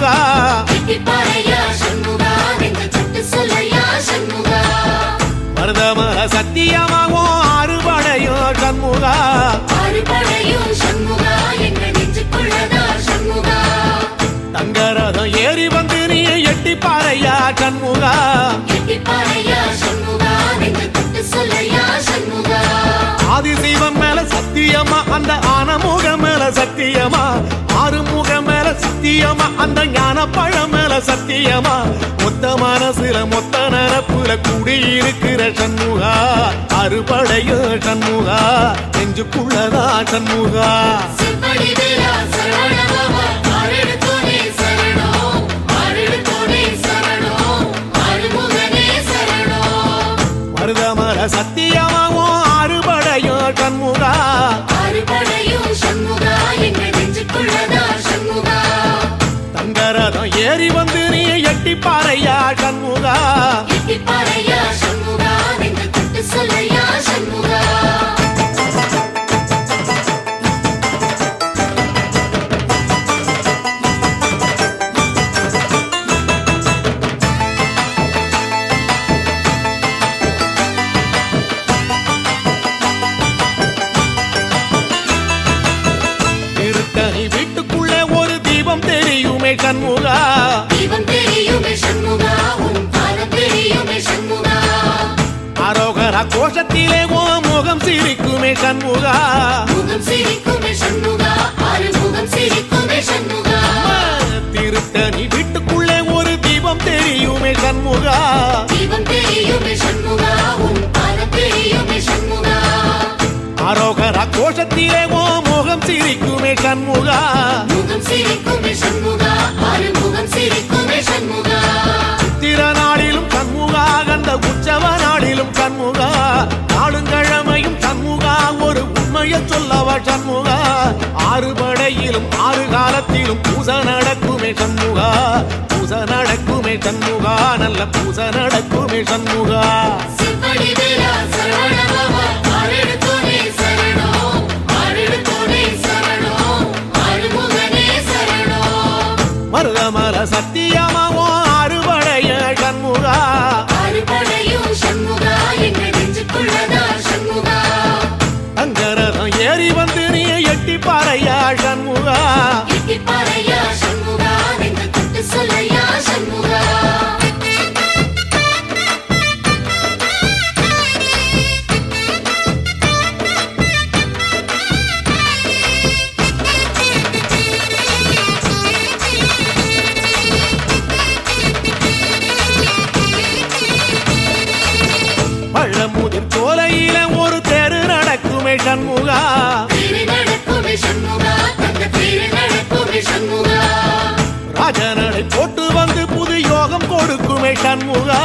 சண்முகா மருதமர சத்தியமாகும் ஆறுபடையோ சண்முகா தங்கரதம் ஏறி வந்து நீ எட்டி பாறையா சண்முகா ஆதிசைவம் மேல சத்தியமா அந்த ஆனமுகம் மேல சத்தியமா ஆறுமுகம் மேல சத்தியமா அந்த ஞான பழம் மேல சத்தியமா மொத்த மனசுல மொத்த நரப்புல குடியிருக்கிற சண்முகா அறுபடையோ சண்முகா நெஞ்சுக்குள்ளதா சண்முகா மருதமர சத்தியமாவோ அறுபடையோ சண்முகா தங்கரதம் ஏறி வந்து நீ எட்டி பாறையா சண்முகா வீட்டுக்குள்ளே ஒரு தீபம் தெரியுமே சண்முகா அரோகரா கோஷத்திலே ஓ முகம் சிரிக்குமே சண்முகா திருத்தணி வீட்டுக்குள்ளே ஒரு தீபம் தெரியுமே சண்முகா அரோகரா கோஷத்திலே ஓ முகம் சிரிக்குமே சண்முகா சித்திர நாளிலும் சண்முகா கந்த உற்சவ நாளிலும் சண்முகா நாளுங்கிழமையும் சண்முகா ஒரு உண்மையை சொல்லவா சண்முகா ஆறுபடையிலும் ஆறு காலத்திலும் பூச நடக்குமே சண்முகா பூச நடக்குமே சண்முகா நல்ல பூச நடக்குமே சண்முகா மருதமர சத்தியமாவோ அறுபடைய சண்முகா தங்கரதம் ஏறி வந்து நீ எட்டி பாறையா சண்முகா பழமுதிர் சோலையில ஒரு தெரு நடக்குமே சண்முகா ராஜனடை போட்டு வந்து புது யோகம் கொடுக்குமே சண்முகா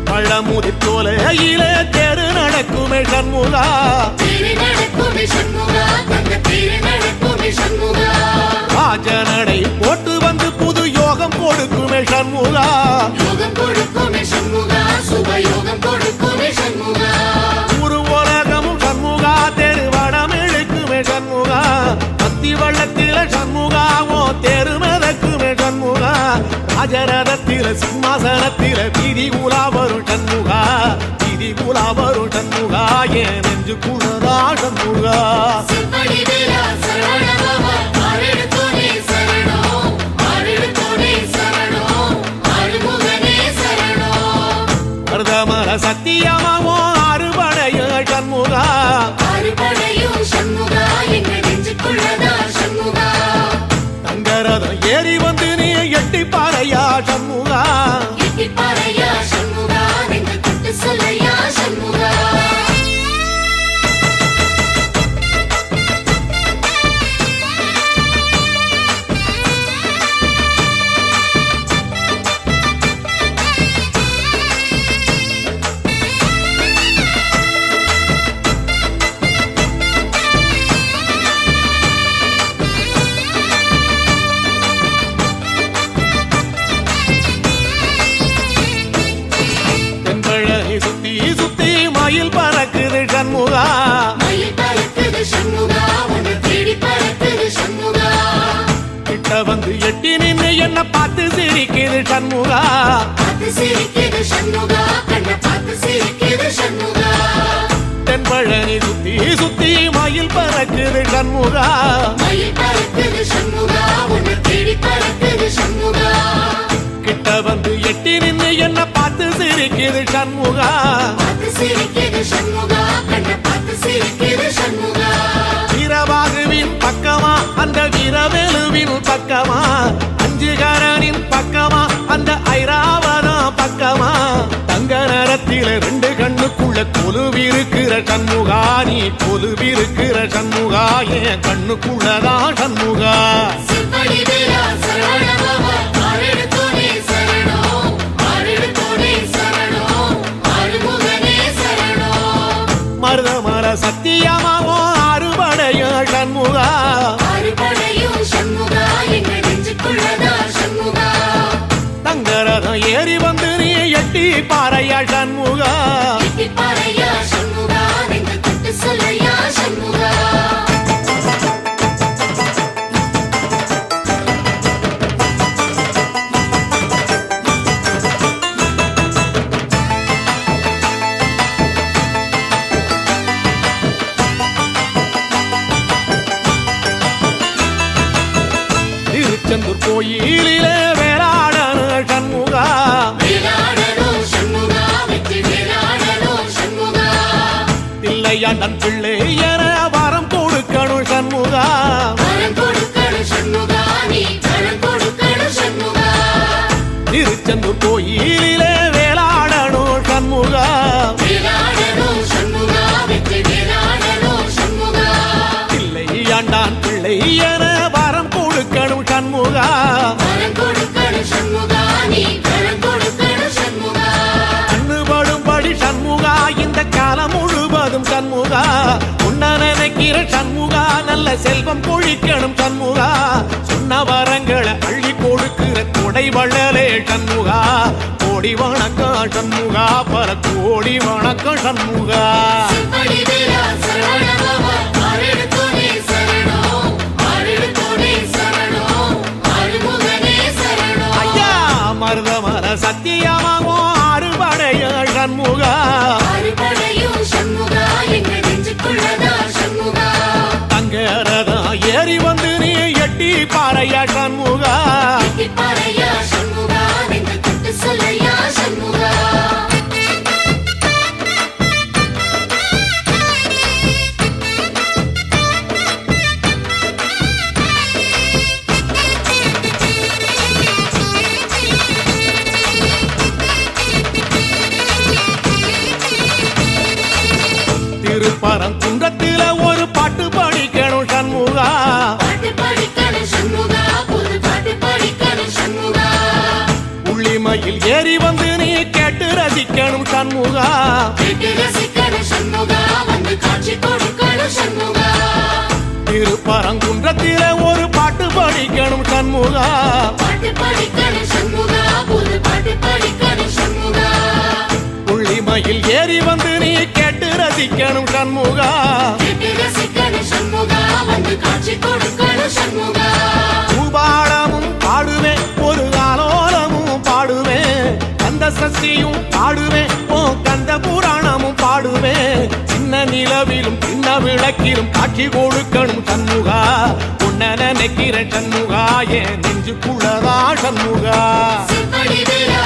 பழமுதிர் சோலையில தெரு நடக்குமே சண்முகா ராஜனடை போட்டு வந்து புது யோகம் கொடுக்குமே சண்முகா ஒரு உலகமும் சண்முகா தெருவடம் இழுக்குமே சண்முகா பத்தி வள்ளத்தில சண்முகாவோ தெரு மிதக்குமே சண்முகா ராஜரதத்தில சிம்மாசனத்தில வீதி உலா வரும் சண்முகா வீதி உலா வரும் சண்முகா ஏன் நெஞ்சு குளரா சண்முகா மருதமர சத்தியமாவோ அறுபடைய சண்முகா தங்கரதம் ஏறி வந்து நீ எட்டி பாறையா சண்முகா என்ன பார்த்து சிரிக்குது சண்முகா பார்த்து சிரிக்குது சண்முகா கண்ணை பார்த்து சிரிக்குது சண்முகா தென்பழனி சுத்தி சுத்தி மயில் பறக்குது சண்முகா மயில் பறக்குது சண்முகா உன்னை தேடி பறக்குது சண்முகா கிட்ட வந்து எட்டி நின்னு என்ன பார்த்து சிரிக்குது சண்முகா பார்த்து சிரிக்குது சண்முகா கண்ணை பார்த்து சிரிக்குது சண்முகா வீரபாகுவின் பக்கமா அந்த வீரவேலுவின் பக்கமா அஞ்சுகரனின் பக்கமா அந்த ஐராவதம் பக்கமா தங்க நேரத்தில ரெண்டு கண்ணுக்குள்ள கொலுவிருக்கிற சண்முகா நீ கொலுவிருக்கிற சண்முகா என் கண்ணுக்குள்ளதான் சண்முகா சிற்படி வீரா சரவண பவா ஆறெடுத்தோனே சரணம் ஆறெடுத்தோனே சரணம் ஆறுமுகனே சரணம் மருதமர சத்தியமாவோ அறுபடைய சண்முகா ஆறுபடையும் சண்முகா எங்க நெஞ்சுக்குள்ளதா சண்முகா தங்கரதம் ஏறி வந்து நீ எட்டி பாறையா சண்முகா எட்டி பாறையா சண்முகா நெஞ்சு தொட்டு சொல்லையா சண்முகா திருச்செந்தூர் கோயிலிலே வேளாடன சண்முகா வேளாடணும் சண்முகா வெற்றி வேளாடணும் சண்முகா தில்லையாண்டன் பிள்ளை என வரம் கொடுக்கணும் சண்முகா வரம் கொடுக்கணும் சண்முகா நீ வரம் கொடுக்கணும் சண்முகா திருச்செந்தூர் கோயிலிலே வேளாடணும் சண்முகா வேளாடணும் சண்முகா வெற்றி வேளாடணும் சண்முகா தில்லையாண்டான் பிள்ளை என வரம் கொடுக்கணும் சண்முகா வரம் கொடுக்கணும் சண்முகா நீ வரம் கொடுக்கணும் சண்முகா கண்ணுபடும்படி சண்முகா இந்த காலம் முழுவதும் சண்முகா உன்ன நினைக்கிற சண்முகா நல்ல செல்வம் பொழிக்கணும் சண்முகா சொன்ன வரங்களை அள்ளி கொடுக்கிற கொடை வள்ளலே சண்முகா கோடி வணக்கம் சண்முகா பல கோடி வணக்கம் சண்முகா சிற்படி வீரா சரவண பவா ஆறெடுத்தோனே சரணம் ஆறெடுத்தோனே சரணம் ஆறுமுகனே சரணம் ஐயா மருதமர சத்தியமாவோ அறுபடைய சண்முகா ஆறுபடையும் சண்முகா எங்க நெஞ்சுக்குள்ளதா சண்முகா தங்கரதம் ஏறி வந்து நீ எட்டி பாறையா சண்முகா எட்டி பாறையா சண்முகா நெஞ்சு தொட்டு சொல்லையா சண்முகா திருப்பரங்குன்றத்தில ஒரு பாட்டு படிக்கணும் சண்முகா பாட்டு படிக்கணும் சண்முகா புது பாட்டு படிக்கணும் சண்முகா உள்ளிமையில் ஏறி வந்து நீ கேட்டு ரசிக்கணும் சண்முகா கேட்டு ரசிக்கணும் சண்முகா வந்து காட்சி கொடுக்கணும் சண்முகா திருப்பரங்குன்றத்தில ஒரு பாட்டு படிக்கணும் சண்முகா பாட்டு படிக்கணும் சண்முகா புது பாட்டு படிக்கணும் சண்முகா உள்ளிமையில் ஏறி வந்து நீ கேட்டு ரசிக்கணும் சண்முகா கேட்டு ரசிக்கணும் சண்முகா வந்து காட்சி கொடுக்கணும் சண்முகா பூபாளமும் பாடுவேன் ஒரு ஆலோலமும் பாடுவேன் கந்த சஷ்டியும் பாடுவேன் ஓ கந்த புராணமும் பாடுவேன் சின்ன நிலவிலும் சின்ன விளக்கிலும் காட்சி கொடுக்கணும் சண்முகா உன்ன நினைக்கிற சண்முகா என் நெஞ்சுக்குள்ளதா சண்முகா சிற்படி வீரா